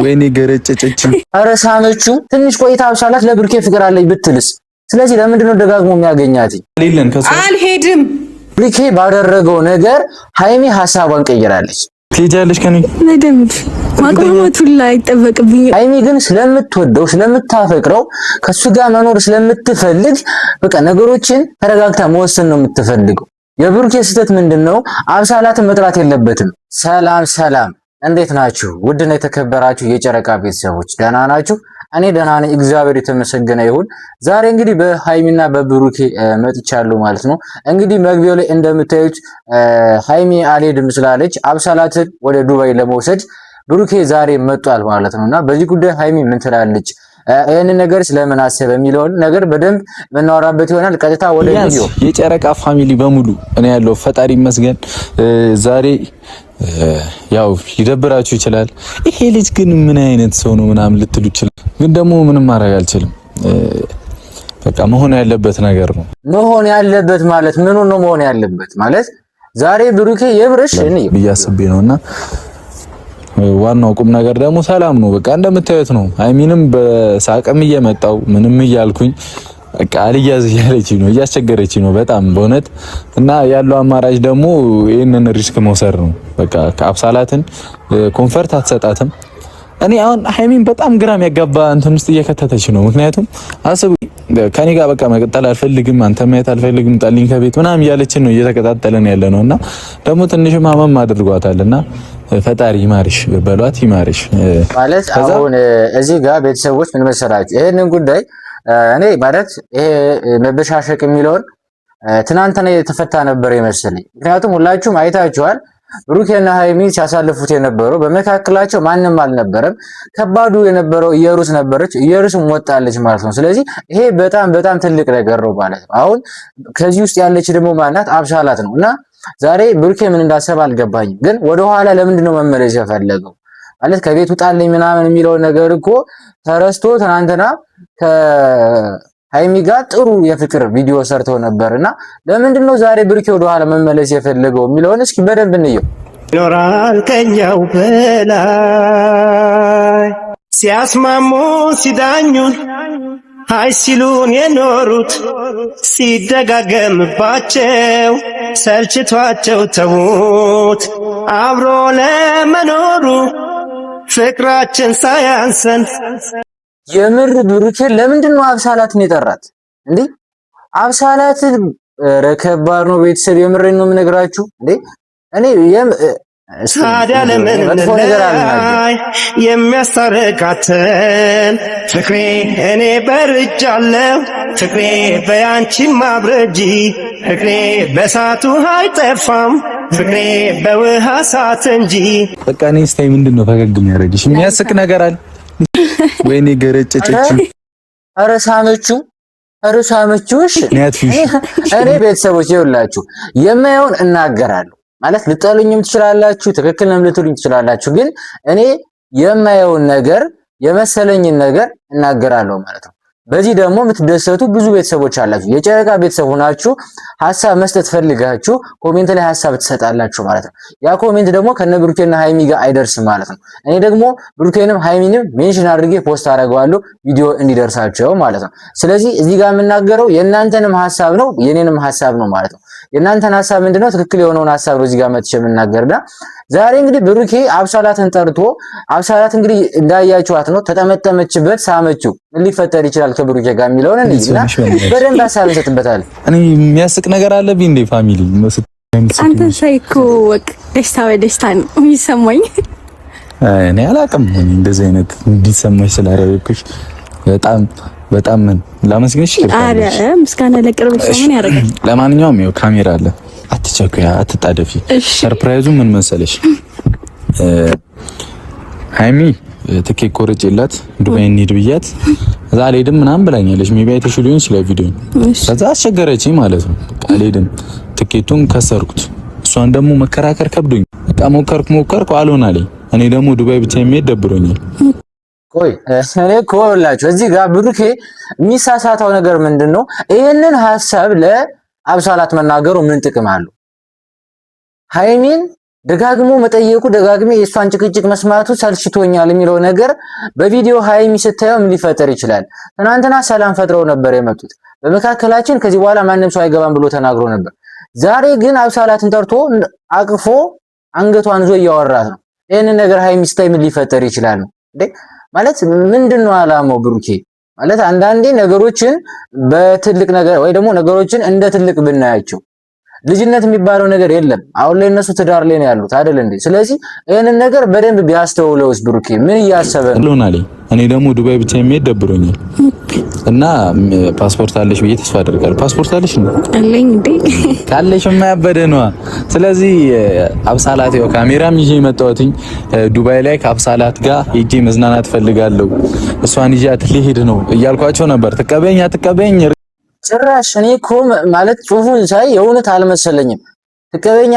ወይኔ ገረጨጨች። ኧረ ሳመችው። ትንሽ ቆይታ አብሳላት ለብሩኬ ፍቅር አለኝ ብትልስ? ስለዚህ ለምንድነው ደጋግሞ የሚያገኛት? አልሄድም። ብሩኬ ባደረገው ነገር ሃይሚ ሐሳቧን ቀይራለች። ትሄጃለሽ ከኔ ለደምብ ማቆማቱ ላይ አይጠበቅብኝ። ሃይሚ ግን ስለምትወደው ስለምታፈቅረው ከሱ ጋር መኖር ስለምትፈልግ በቃ ነገሮችን ተረጋግታ መወሰን ነው የምትፈልገው። የብሩኬ ስህተት ምንድነው? አብሳላትን መጥራት የለበትም። ሰላም ሰላም፣ እንዴት ናችሁ? ውድና የተከበራችሁ የጨረቃ ቤተሰቦች ደህና ናችሁ? እኔ ደህና ነኝ፣ እግዚአብሔር የተመሰገነ ይሁን። ዛሬ እንግዲህ በሃይሚና በብሩኬ መጥቻለሁ ማለት ነው። እንግዲህ መግቢያው ላይ እንደምታዩት ሃይሚ አልሄድም ስላለች አብሳላትን ወደ ዱባይ ለመውሰድ ብሩኬ ዛሬ መጥቷል ማለት ነውና በዚህ ጉዳይ ሃይሚ ምን ትላለች? ይሄንን ነገር ስለምን አሰበ የሚለውን ነገር በደንብ የምናወራበት ይሆናል። ቀጥታ ወደ ቪዲዮ። የጨረቃ ፋሚሊ በሙሉ እኔ ያለው ፈጣሪ ይመስገን ዛሬ ያው ሊደብራችሁ ይችላል። ይሄ ልጅ ግን ምን አይነት ሰው ነው ምናምን ልትሉ ይችላል። ግን ደግሞ ምንም ማድረግ አልችልም። በቃ መሆን ያለበት ነገር ነው። መሆን ያለበት ማለት ምኑ ነው? መሆን ያለበት ማለት ዛሬ ብሩኬ የብርሽ እኔ ብያስቤ ነውና ዋናው ቁም ነገር ደግሞ ሰላም ነው። በቃ እንደምታዩት ነው። ሃይሚንም በሳቅም እየመጣው ምንም እያልኩኝ በቃ አልያዝ እያለችኝ ነው፣ እያስቸገረችኝ ነው በጣም በእውነት። እና ያለው አማራጭ ደግሞ ይሄንን ሪስክ መውሰድ ነው። በቃ ከአብሳላትን ኮንፈርት አትሰጣትም። እኔ አሁን ሃይሚን በጣም ግራም ያጋባ እንትን ውስጥ እየከተተች ነው። ምክንያቱም አስቡ ከኔ ጋር በቃ መቀጠል አልፈልግም፣ አንተ ማየት አልፈልግም፣ ጣልኝ ከቤት ምናምን እያለችን ነው፣ እየተከታተለን ያለ ነውና ደግሞ ትንሽም ማመም አድርጓታልና ፈጣሪ ይማርሽ በሏት፣ ይማርሽ ማለት አሁን እዚህ ጋር ቤተሰቦች ምን መሰላችሁ ይሄንን ጉዳይ እኔ ማለት ይሄ መበሻሸቅ የሚለውን ትናንትና የተፈታ ነበር የመሰለኝ። ምክንያቱም ሁላችሁም አይታችኋል ብሩኬና ሃይሚ ሲያሳልፉት የነበረው በመካከላቸው ማንም አልነበረም። ከባዱ የነበረው ኢየሩስ ነበረች፣ ኢየሩስም ወጣለች ማለት ነው። ስለዚህ ይሄ በጣም በጣም ትልቅ ነገር ነው ማለት ነው። አሁን ከዚህ ውስጥ ያለች ደግሞ ማናት? አብሳላት ነው። እና ዛሬ ብሩኬ ምን እንዳሰበ አልገባኝም። ግን ወደኋላ ለምንድን ነው መመለስ የፈለገው? ማለት ከቤት ውጣልኝ ምናምን የሚለው ነገር እኮ ተረስቶ ትናንትና ከሃይሚ ጋር ጥሩ የፍቅር ቪዲዮ ሰርተው ነበርና ለምንድን ነው ዛሬ ብሩኬ ወደኋላ መመለስ የፈለገው የሚለውን እስኪ በደንብ እንየው። ይኖራል ከኛው በላይ ሲያስማሙ ሲዳኙን ሃይ ሲሉን የኖሩት ሲደጋገምባቸው ሰልችቷቸው ተዉት አብሮ ለመኖሩ ፍቅራችን ሳያንሰን። የምር ብሩኬ ለምንድን ነው አብሳላትን የጠራት እንዴ? አብሳላትን ረከባር ነው ቤተሰብ፣ የምሬን ነው የምነግራችሁ እንዴ። እኔ ታዲያ ለምን ላይ የሚያስታርቃትን ፍቅሬ እኔ በርጃለሁ ፍቅሬ በያንቺ ማብረጂ ፍቅሬ በሳቱ አይጠፋም ፍቅሬ በውሃ ሳት እንጂ። በቃ እኔ ስታይ ምንድነው ፈገግ የሚያደርግሽ? የሚያስቅ ነገር አለ? ወይኔ ገረጨጨች። ኧረ ሳመችው፣ ኧረ ሳመችው። እሺ እኔ ቤተሰቦች ይኸውላችሁ የማየውን እናገራለሁ ማለት ልጠሉኝም ትችላላችሁ፣ ትክክልንም ልትሉኝ ትችላላችሁ። ግን እኔ የማየውን ነገር የመሰለኝን ነገር እናገራለሁ ማለት ነው። በዚህ ደግሞ የምትደሰቱ ብዙ ቤተሰቦች አላችሁ። የጨረቃ ቤተሰብ ሆናችሁ ሐሳብ መስጠት ፈልጋችሁ ኮሜንት ላይ ሐሳብ ትሰጣላችሁ ማለት ነው። ያ ኮሜንት ደግሞ ከነ ብሩኬና ሃይሚ ጋር አይደርስም ማለት ነው። እኔ ደግሞ ብሩኬንም ሃይሚንም ሜንሽን አድርጌ ፖስት አደርገዋለሁ ቪዲዮ እንዲደርሳቸው ማለት ነው። ስለዚህ እዚህ ጋር የምናገረው የእናንተንም ሐሳብ ነው የኔንም ሐሳብ ነው ማለት ነው። የእናንተን ሐሳብ ምንድነው? ትክክል የሆነውን ሐሳብ ነው እዚህ ጋር መጥቼ የምናገርና ዛሬ እንግዲህ ብሩኬ አብሳላትን ጠርቶ አብሳላት እንግዲህ እንዳያችኋት ነው ተጠመጠመችበት፣ ሳመችው። ምን ሊፈጠር ይችላል ከብሩኬ ጋር የሚለውን እንዴና በደንብ ሐሳብ እንሰጥበታለን። እኔ የሚያስቅ ነገር አለብኝ እንዴ ፋሚሊ? አንተ ሳይኮ ወቅ ደስታ በደስታ ነው የሚሰማኝ። እኔ አላውቅም እንደዚህ አይነት እንዲሰማሽ ስላደረግኩሽ በጣም ምን ላመስግንሽ? አረ ምስጋና ለቅርብ ሰው ምን ያደርጋል? ለማንኛውም ይኸው ካሜራ አለ፣ አትቸኩያ፣ አትጣደፊ። ሰርፕራይዙ ምን መሰለሽ? ሃይሚ ትኬት ቆርጬላት ዱባይ እንሂድ ብያት እዛ አልሄድም ምናምን ብላኛለች። ሜቢ አይተሽ ሊሆን ይችላል ቪዲዮ። ከዛ አስቸገረችኝ ማለት ነው። በቃ አልሄድም፣ ትኬቱን ከሰርኩት። እሷን ደግሞ መከራከር ከብዶኝ በቃ ሞከርኩ አልሆን አለኝ። እኔ ደግሞ ዱባይ ብቻ የሚሄድ ደብሮኛል። ቆይ እኔ እኮ ይኸውላችሁ እዚህ ጋር ብሩኬ የሚሳሳተው ነገር ምንድነው? ይሄንን ሐሳብ ለአብሳላት መናገሩ ምን ጥቅም አለው? ሃይሚን ደጋግሞ መጠየቁ ደጋግሜ የእሷን ጭቅጭቅ መስማቱ ሰልችቶኛል የሚለው ነገር በቪዲዮ ሃይሚ ስታየው ምን ሊፈጠር ይችላል? ትናንትና ሰላም ፈጥረው ነበር የመጡት። በመካከላችን ከዚህ በኋላ ማንም ሰው አይገባም ብሎ ተናግሮ ነበር። ዛሬ ግን አብሳላትን ጠርቶ አቅፎ አንገቷን ዞ እያወራት ነው። ይሄንን ነገር ሃይሚ ስታይ ምን ሊፈጠር ይችላል ነው እንዴ? ማለት ምንድነው አላማው? ብሩኬ ማለት አንዳንዴ ነገሮችን በትልቅ ነገር ወይ ደግሞ ነገሮችን እንደ ትልቅ ብናያቸው ልጅነት የሚባለው ነገር የለም። አሁን ላይ እነሱ ትዳር ላይ ነው ያሉት አይደል እንዴ? ስለዚህ ይሄንን ነገር በደንብ ቢያስተውለውስ ብሩኬ ምን እያሰበ ነው? እኔ ደግሞ ዱባይ ብቻ የሚሄድ ደብሮኛል እና ፓስፖርት አለሽ ብዬ ተስፋ አደርጋለሁ። ፓስፖርት አለሽ ነው አለኝ እንዴ? ካለሽ የማያበደ ነው። ስለዚህ አብሳላት ያው ካሜራም ይዤ መጣሁትኝ ዱባይ ላይ ከአብሳላት ጋር ሄጄ መዝናናት ፈልጋለሁ። እሷን ይዣት ልሄድ ነው እያልኳቸው ነበር። ትቀበኝ አትቀበኝ ጭራሽ እኔ እኮ ማለት ጽሁፉን ሳይ የእውነት አልመሰለኝም። ትቀበኛ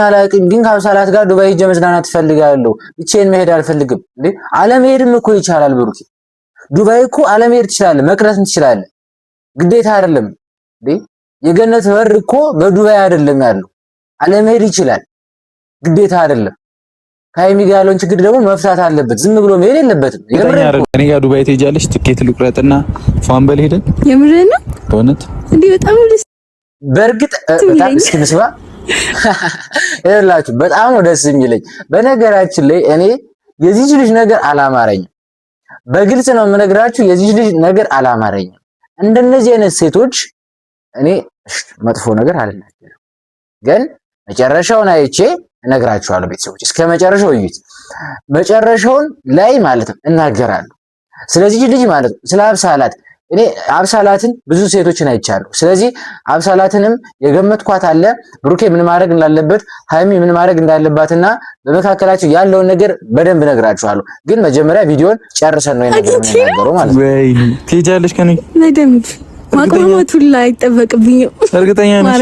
አላውቅም፣ ግን ከአብሳላት ጋር ዱባይ ሄጄ መዝናናት ፈልጋለሁ፣ ብቻዬን መሄድ አልፈልግም። እንዴ አለመሄድም እኮ ይቻላል ብሩኬ። ዱባይ እኮ አለመሄድ ትችላለህ፣ መቅረትም ትችላለህ፣ ግዴታ አይደለም እንዴ። የገነት በር እኮ በዱባይ አይደለም ያለው፣ አለመሄድ ይችላል፣ ግዴታ አይደለም። ከሃይሚ ጋር ያለውን ችግር ደግሞ መፍታት አለበት። ዝም ብሎ መሄድ የለበትም። እኔ ጋር ዱባይ ትሄጃለሽ፣ ትኬት ልቁረጥና ፏን በል ሄደን የምርህን ነው በእውነት እንዴ? በጣም ደስ በእርግጥ በጣም እስኪንስባ ይላችሁ በጣም ነው ደስ የሚለኝ። በነገራችን ላይ እኔ የዚህ ልጅ ነገር አላማረኝም። በግልጽ ነው የምነግራችሁ፣ የዚህ ልጅ ነገር አላማረኝም። እንደነዚህ አይነት ሴቶች እኔ መጥፎ ነገር አልናገርም፣ ግን መጨረሻውን አይቼ እነግራችኋለሁ። ቤተሰቦች እስከ መጨረሻው እዩት። መጨረሻውን ላይ ማለት ነው እናገራለሁ። ስለዚህ ልጅ ማለት ነው ስለ አብሳላት እኔ አብሳላትን ብዙ ሴቶችን አይቻለሁ። ስለዚህ አብሳላትንም የገመትኳት አለ። ብሩኬ ምን ማድረግ እንዳለበት፣ ሃይሚ ምን ማድረግ እንዳለባትና በመካከላቸው ያለውን ነገር በደንብ እነግራችኋለሁ። ግን መጀመሪያ ቪዲዮን ጨርሰን ነው የምንናገረው ማለት ነው። ወይ ትሄጃለሽ ከኔ በደንብ ማቅማማቱ ላይ አይጠበቅብኝም። እርግጠኛ ነሽ?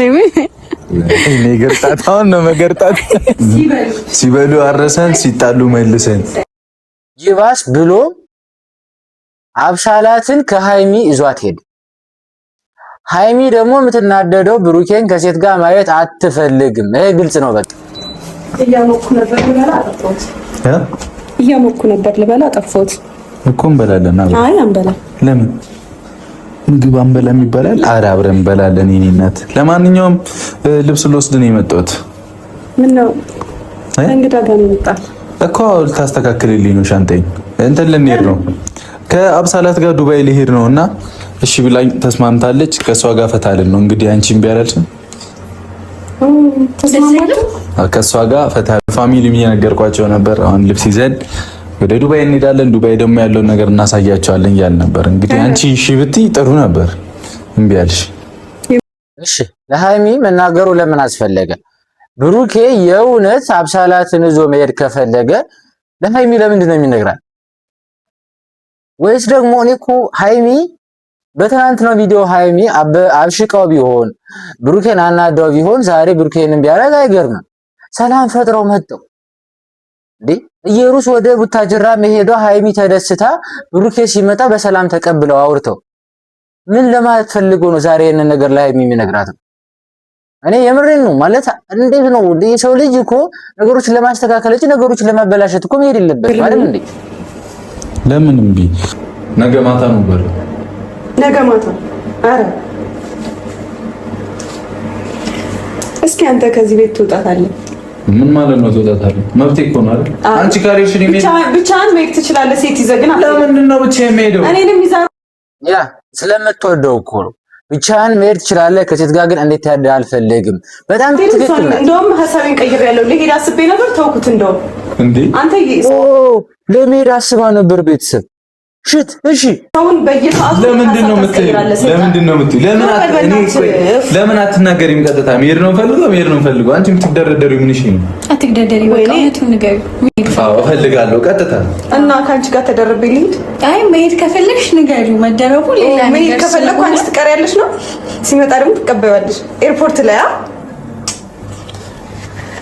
እኔ ገርጣት አሁን ነው መገርጣት። ሲበሉ አረሰን ሲጣሉ መልሰን ይባስ ብሎ አብሳላትን ከሃይሚ ይዟት ሄደ። ሃይሚ ደግሞ የምትናደደው ብሩኬን ከሴት ጋር ማየት አትፈልግም። ይሄ ግልጽ ነው። በቃ እያሞኩ ነበር ልበላ አጠፋሁት እኮ እንበላለን። አይ አንበላ። ለምን ምግብ አንበላም ይባላል? ኧረ አብረን እንበላለን የኔ እናት። ለማንኛውም ልብስ ልወስድ ነው የመጣሁት። ምን ነው እንግዳ ጋር ነው የመጣው እኮ ልታስተካክልልኝ ነው ሻንጣኝ። እንትን ልንሄድ ነው ከአብሳላት ጋር ዱባይ ልሄድ ነው እና እሺ ብላኝ ተስማምታለች። ከሷ ጋር ፈታልን ነው እንግዲህ። አንቺ እምቢ አላልሽም? ከሷ ጋር ፈታ ፋሚሊ እየነገርኳቸው ነበር። አሁን ልብስ ይዘን ወደ ዱባይ እንሄዳለን። ዱባይ ደግሞ ያለውን ነገር እናሳያቸዋለን እያልን ነበር። እንግዲህ አንቺ እሺ ብትይ ጥሩ ነበር፣ እምቢ አልሽ። እሺ ለሃይሚ መናገሩ ለምን አስፈለገ? ብሩኬ የእውነት አብሳላትን ይዞ መሄድ ከፈለገ ለሃይሚ ለምንድን ነው የሚነግራት? ወይስ ደግሞ እኔ እኮ ሃይሚ በትናንትናው ቪዲዮ ሃይሚ አብሽቃው ቢሆን ብሩኬን አናዳው ቢሆን ዛሬ ብሩኬንን ቢያረግ አይገርምም። ሰላም ፈጥረው መጣው እንዴ ኢየሩስ ወደ ቡታጅራ መሄዷ ሃይሚ ተደስታ ብሩኬ ሲመጣ በሰላም ተቀብለው አውርተው ምን ለማለት ፈልጎ ነው ዛሬ የነን ነገር ላይ ሃይሚ የሚነግራት? እኔ የምሬን ነው ማለት እንዴት ነው ሰው ልጅ እኮ ነገሮችን ለማስተካከል እንጂ ነገሮችን ለማበላሸት እኮ መሄድ የለበትም አይደል እንዴ? ለምን እምቢ? ነገ ማታ ነው በል። ነገ ማታ። አረ እስኪ አንተ ከዚህ ቤት ትወጣታለህ። ምን ማለት ነው ትወጣታለህ? መብቴ እኮ ነው አይደል? አንቺ ካሪሽ ነው ብቻህን መሄድ ትችላለህ። ሴት ይዘህ ግን ለምንድን ነው ብቻዬን የምሄደው? እኔንም ይዘህ ያ ስለምትወደው እኮ ነው። ብቻህን መሄድ ትችላለህ። ከሴት ጋር ግን እንዴት ያደ አልፈልግም። በጣም ትክክል ነው። እንደውም ሐሳቤን ቀይሬያለሁ። ልሄድ አስቤ ነበር ተውኩት። እንደውም እንዴ አንተ ለመሄድ አስባ ነበር ቤተሰብ ሽት እሺ አሁን በየሰዓቱ ለምንድን ነው የምትይው? ለምን አትናገሪም? ቀጥታ መሄድ ነው ፈልገው አንቺ የምትደረደሪው ምን እሺ ነው? አትደረደሪ በቃ እውነቱን ንገሪ። አዎ እፈልጋለሁ ቀጥታ እና ከአንቺ ጋር ተደርቤ ልሂድ። አይ መሄድ ከፈለግሽ ንገሪው። መደረቡ ሌላ ነገር መሄድ ከፈለግኩ አንቺ ትቀሪያለሽ ነው። ሲመጣ ደግሞ ትቀበያለሽ ኤርፖርት ላይ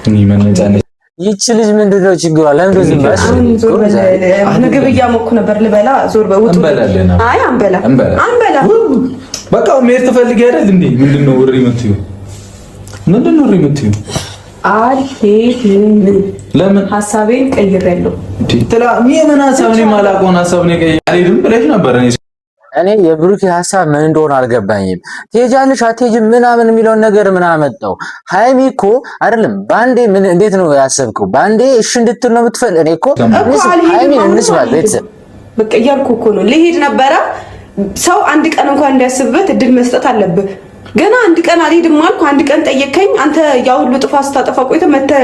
እኔ መነጫነጭ ይቺ ልጅ ምንድነው ችግሯ? ለምን ዝም ብለሽ ምግብ እያሞኩ ነበር ልበላ። ዞር በውጡ። አይ አንበላ በቃ መሄድ ትፈልጊ አይደል እንዴ? ምንድነው ወሬ የምትይው? አልሄድም። ለምን? ሀሳቤን ቀይሬያለሁ። ምን ሀሳብ ነው? የማላውቀውን ሀሳብ ነው ቀይሬ አልሄድም ብለሽ ነበር። እኔ የብሩኬ ሀሳብ ምን እንደሆነ አልገባኝም። ትሄጃለሽ አትሄጂም ምናምን የሚለውን ነገር ምን አመጣው? ሃይሚ እኮ አይደለም ባንዴ ምን እንዴት ነው ያሰብከው? ባንዴ እሺ እንድትል ነው የምትፈልግ? እኔ እኮ ሃይሚ እንስባት ቤተሰብ በቃ እያልኩ እኮ ነው። ልሄድ ነበረ። ሰው አንድ ቀን እንኳን እንዲያስብበት እድል መስጠት አለብህ። ገና አንድ ቀን አልሄድም አልኩ። አንድ ቀን ጠየቀኝ። አንተ ያ ሁሉ ጥፋት ስታጠፋ ቆይተህ መተህ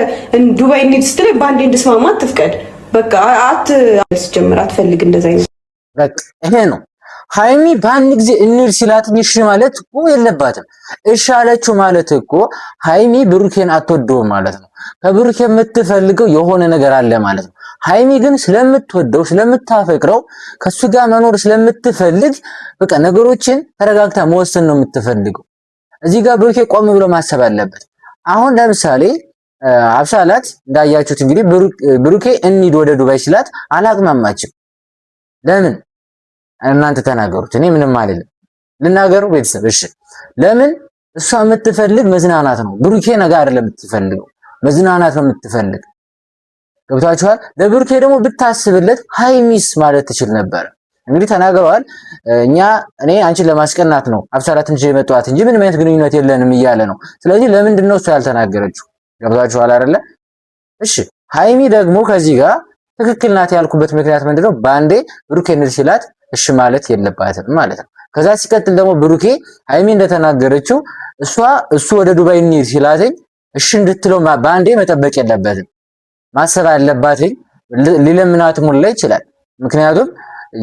ዱባይ እንሂድ ስትለኝ ባንዴ እንድስማማ አትፍቀድ። በቃ ጀምር አትፈልግ እንደዛ አይነት በቃ ይሄ ነው። ሃይሚ በአንድ ጊዜ እንሂድ ሲላት እሺ ማለት እኮ የለባትም። እሺ አለችው ማለት እኮ ሃይሚ ብሩኬን አትወደውም ማለት ነው። ከብሩኬ የምትፈልገው የሆነ ነገር አለ ማለት ነው። ሃይሚ ግን ስለምትወደው ስለምታፈቅረው ከሱ ጋር መኖር ስለምትፈልግ በቃ ነገሮችን ተረጋግታ መወሰን ነው የምትፈልገው። እዚህ ጋር ብሩኬ ቆም ብሎ ማሰብ አለበት። አሁን ለምሳሌ አብሳላት እንዳያችሁት እንግዲህ ብሩኬ እንሂድ ወደ ዱባይ ሲላት አላቅማማችም። ለምን? እናንተ ተናገሩት። እኔ ምንም አይደለም። ልናገሩ ቤተሰብ እሺ። ለምን? እሷ የምትፈልግ መዝናናት ነው። ብሩኬ ነገር አይደለም የምትፈልገው፣ መዝናናት ነው የምትፈልግ። ገብታችኋል? ለብሩኬ ደግሞ ብታስብለት ሃይሚስ ማለት ትችል ነበር። እንግዲህ ተናግረዋል። እኔ አንቺን ለማስቀናት ነው አብሳላትን ይዤ የመጣኋት እንጂ ምንም አይነት ግንኙነት የለንም እያለ ነው። ስለዚህ ለምንድን ነው እሷ ያልተናገረችው? ገብታችኋል አይደለ? እሺ ሃይሚ ደግሞ ከዚህ ጋር ትክክል ናት ያልኩበት ምክንያት ምንድነው? ባንዴ ብሩኬ እንሂድ ሲላት እሺ ማለት የለባትም ማለት ነው። ከዛ ሲቀጥል ደግሞ ብሩኬ ሃይሚ እንደተናገረችው እሱ ወደ ዱባይ እንሂድ ሲላትኝ እሺ እንድትለው ባንዴ መጠበቅ የለበትም። ማሰብ አለባትኝ። ሊለምናት ሙላ ይችላል። ምክንያቱም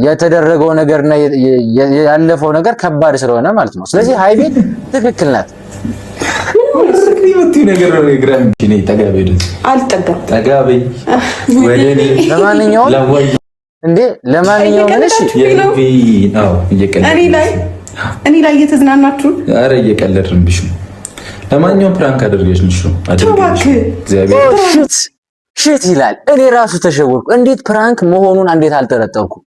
የተደረገው ነገርና ያለፈው ነገር ከባድ ስለሆነ ማለት ነው። ስለዚህ ሃይሚ ትክክል ናት። ለማንኛውም እኔ ላይ እየተዝናናችሁ ኧረ እየቀለድንብሽ ነው። ለማንኛውም ፕራንክ አድርገሽ ነው ሽት ይላል። እኔ ራሱ ተሸወድኩ። እንዴት ፕራንክ መሆኑን እንዴት አልጠረጠርኩም?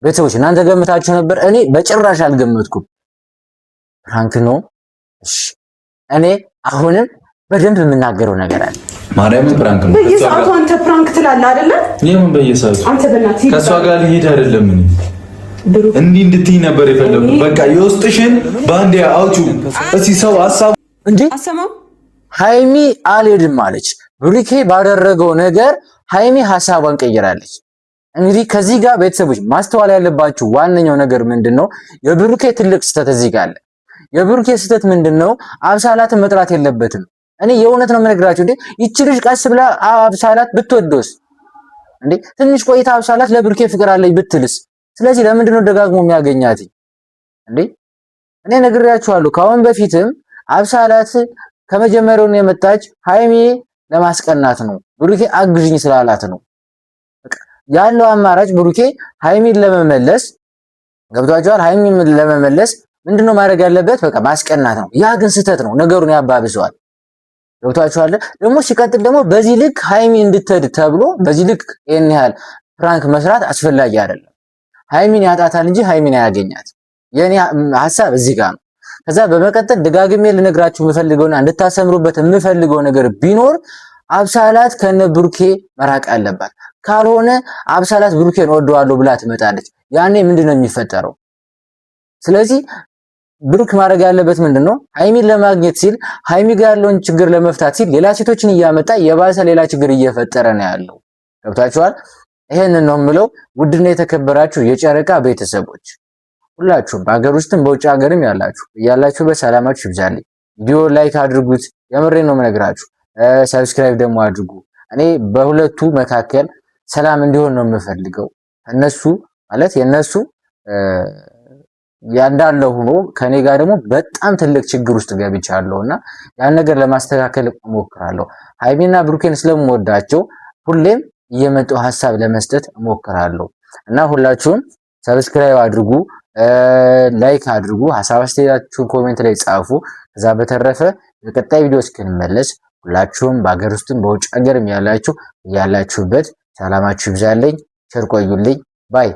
ቤተሰቦች እናንተ ገምታችሁ ነበር? እኔ በጭራሽ አልገመትኩም። ፕራንክ ነው። እሺ እኔ አሁንም በደንብ የምናገረው ነገር አለ። ማርያምን ፕራንክ ነው። በየሰዓቱ አንተ ፕራንክ ትላለህ አይደለ? የምን በየሰዓቱ? አንተ በእናትህ ከሷ ጋር ልሄድ አይደለም ምን እንዲህ እንድትይ ነበር የፈለኩት። በቃ የውስጥሽን ባንዴ አውጪው እስኪ። ሰው ሐሳብ እንዴ አሰማው። ሃይሚ አልሄድም አለች። ብሩኬ ባደረገው ነገር ሃይሚ ሐሳቧን ቀይራለች። እንግዲህ ከዚህ ጋር ቤተሰቦች ማስተዋል ያለባችሁ ዋነኛው ነገር ምንድነው? የብሩኬ ትልቅ ስህተት እዚህ ጋር አለ። የብሩኬ ስህተት ምንድነው? አብሳላትን መጥራት የለበትም። እኔ የእውነት ነው የምነግራችሁ። እንዴ ይቺ ልጅ ቀስ ብላ አብሳላት ብትወደውስ? እንዴ ትንሽ ቆይታ አብሳላት ለብሩኬ ፍቅር አለኝ ብትልስ? ስለዚህ ለምንድነው ደጋግሞ የሚያገኛት? እንዴ እኔ ነግሬያችኋለሁ። ካሁን በፊትም አብሳላት ከመጀመሪያው የመጣች ሃይሚ ለማስቀናት ነው። ብሩኬ አግዥኝ ስላላት ነው። ያለው አማራጭ ብሩኬ ሃይሚን ለመመለስ ገብቷቸዋል። ሃይሚን ለመመለስ ምንድነው ማድረግ ያለበት? በቃ ማስቀናት ነው። ያ ግን ስህተት ነው፣ ነገሩን ያባብሰዋል። ገብቷቸዋል። ደግሞ ሲቀጥል ደግሞ በዚህ ልክ ሃይሚ እንድትሄድ ተብሎ በዚህ ልክ ይሄን ያህል ፕራንክ መስራት አስፈላጊ አይደለም። ሃይሚን ያጣታል እንጂ ሃይሚን አያገኛት። የኔ ሐሳብ እዚህ ጋር ነው። ከዛ በመቀጠል ደጋግሜ ልነግራችሁ የምፈልገውና እንድታሰምሩበት የምፈልገው ነገር ቢኖር አብሳላት ከነ ብሩኬ መራቅ አለባት። ካልሆነ አብሳላት ብሩኬን ወደዋለሁ ብላ ትመጣለች። ያኔ ምንድነው የሚፈጠረው? ስለዚህ ብሩክ ማድረግ ያለበት ምንድነው? ሃይሚን ለማግኘት ሲል ሃይሚ ጋር ያለውን ችግር ለመፍታት ሲል ሌላ ሴቶችን እያመጣ የባሰ ሌላ ችግር እየፈጠረ ነው ያለው። ገብታችኋል? ይሄንን ነው የምለው። ውድና የተከበራችሁ የጨረቃ ቤተሰቦች ሁላችሁም በአገር ውስጥም በውጭ ሀገርም ያላችሁ በሰላማችሁ ይብዛልኝ። ቪዲዮ ላይክ አድርጉት። የምሬን ነው የምነግራችሁ። ሰብስክራይብ ደግሞ አድርጉ። እኔ በሁለቱ መካከል ሰላም እንዲሆን ነው የምፈልገው። እነሱ ማለት የነሱ ያንዳለ ሆኖ ከኔ ጋር ደግሞ በጣም ትልቅ ችግር ውስጥ ገብቻለሁና ያን ነገር ለማስተካከል እሞክራለሁ። ሃይሚና ብሩኬን ስለምወዳቸው ሁሌም እየመጣው ሐሳብ ለመስጠት እሞክራለሁ እና ሁላችሁም ሰብስክራይብ አድርጉ፣ ላይክ አድርጉ፣ ሐሳብ አስተያየታችሁን ኮሜንት ላይ ጻፉ። ከዛ በተረፈ በቀጣይ ቪዲዮ እስክንመለስ ሁላችሁም በአገር ውስጥም በውጭ ሀገርም ያላችሁበት ሰላማችሁ ይብዛልኝ። ቸር ቆዩልኝ ባይ